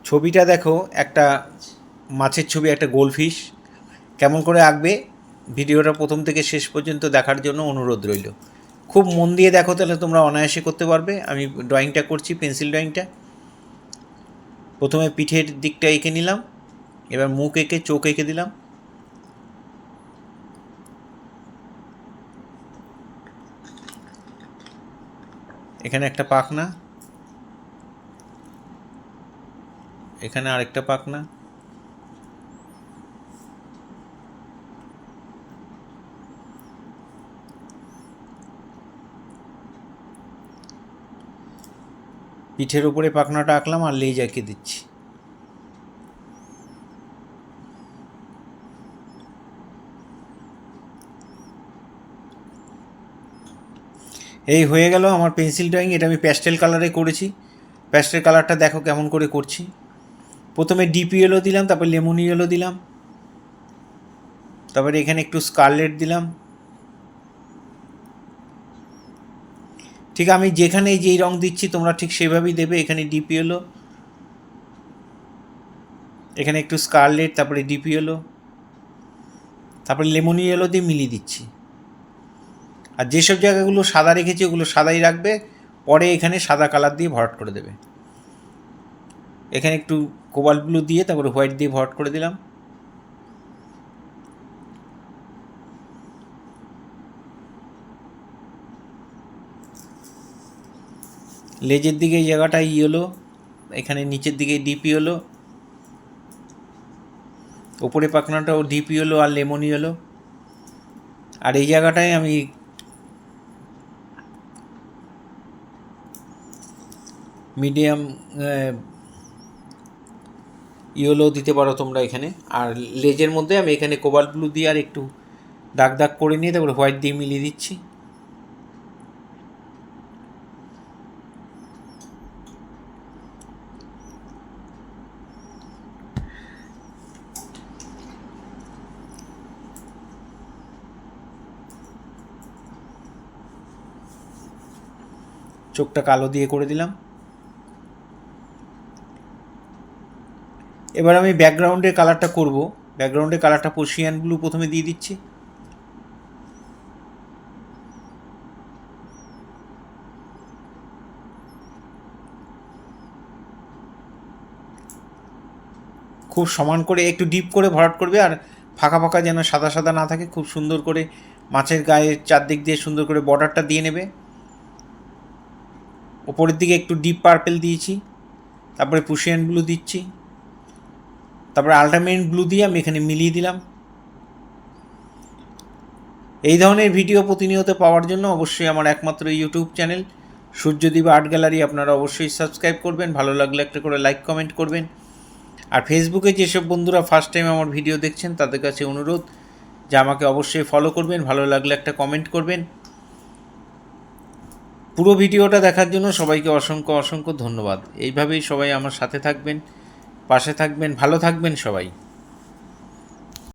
ছবিটা দেখো, একটা মাছের ছবি, একটা গোলফিশ। কেমন করে আঁকবে ভিডিওটা প্রথম থেকে শেষ পর্যন্ত দেখার জন্য অনুরোধ রইল। খুব মন দিয়ে দেখো, তাহলে তোমরা অনায়াসে করতে পারবে। আমি ড্রয়িংটা করছি, পেন্সিল ড্রয়িংটা। প্রথমে পিঠের দিকটা এঁকে নিলাম, এবার মুখ এঁকে চোখ এঁকে দিলাম। এখানে একটা পাখনা, এখানে আরেকটা পাখনা, পিঠের উপরে পাখনাটা আঁকলাম আর লেজ এঁকে দিচ্ছি। এই হয়ে গেল আমার পেন্সিল ড্রয়িং। এটা আমি প্যাস্টেল কালারে করেছি। প্যাস্টেল কালারটা দেখো কেমন করে করছি। প্রথমে ডিপ ইয়েলো দিলাম, তারপর লেমন ইয়েলো দিলাম, তারপরে এখানে একটু স্কারলেট দিলাম। ঠিক আমি যেখানে যেই রং দিচ্ছি তোমরা ঠিক সেভাবেই দেবে। এখানে ডিপ ইয়েলো, এখানে একটু স্কারলেট, তারপরে ডিপ ইয়েলো, তারপরে লেমন ইয়েলো দিয়ে মিলিয়ে দিচ্ছি। আর যেসব জায়গাগুলো সাদা রেখেছি ওগুলো সাদাই রাখবে, পরে এখানে সাদা কালার দিয়ে ভরাট করে দেবে। এখানে একটু কোবাল্ট ব্লু দিয়ে তারপরে হোয়াইট দিয়ে ভরাট করে দিলাম। লেজের দিকে এই জায়গাটায় ইয়েলো, এখানে নিচের দিকে ডিপ ইয়েলো, ওপরে পাখনাটাও ডিপ ইয়েলো আর লেমন ইয়েলো। আর এই জায়গাটায় আমি মিডিয়াম ইয়েলো দিতে পারো তোমরা এখানে। আর লেজের মধ্যে আমি এখানে কোবাল্ট ব্লু দিয়ে আর একটু দাগ দাগ করে নিয়ে তারপরে হোয়াইট দিয়ে মিলিয়ে দিচ্ছি। চোখটা কালো দিয়ে করে দিলাম। এবার আমি ব্যাকগ্রাউন্ডের কালারটা করব। ব্যাকগ্রাউন্ডের কালারটা পার্সিয়ান ব্লু প্রথমে দিয়ে দিচ্ছি। খুব সমান করে একটু ডিপ করে ভরাট করবে, আর ফাঁকা ফাঁকা যেন সাদা সাদা না থাকে। খুব সুন্দর করে মাছের গায়ের চারদিক দিয়ে সুন্দর করে বর্ডারটা দিয়ে নেবে। ওপরের দিকে একটু ডিপ পার্পেল দিয়েছি, তারপরে পার্সিয়ান ব্লু দিচ্ছি, তারপরে আল্ট্রামেরিন ব্লু দিয়ে আমি এখানে মিলিয়ে দিলাম। এই ধরনের ভিডিও প্রতিনিয়ত পাওয়ার জন্য অবশ্যই আমার একমাত্র YouTube channel Suryadip art gallery আপনারা অবশ্যই সাবস্ক্রাইব করবেন। ভালো লাগলে একটা করে লাইক কমেন্ট করবেন। আর ফেসবুকে যেসব বন্ধুরা ফার্স্ট টাইম আমার ভিডিও দেখছেন তাদের কাছে অনুরোধ যে আমাকে অবশ্যই ফলো করবেন, ভালো লাগলে একটা কমেন্ট করবেন। পুরো ভিডিওটা দেখার জন্য সবাইকে অসংখ্য অসংখ্য ধন্যবাদ। এইভাবেই সবাই আমার সাথে থাকবেন, পাশে থাকবেন, ভালো থাকবেন সবাই।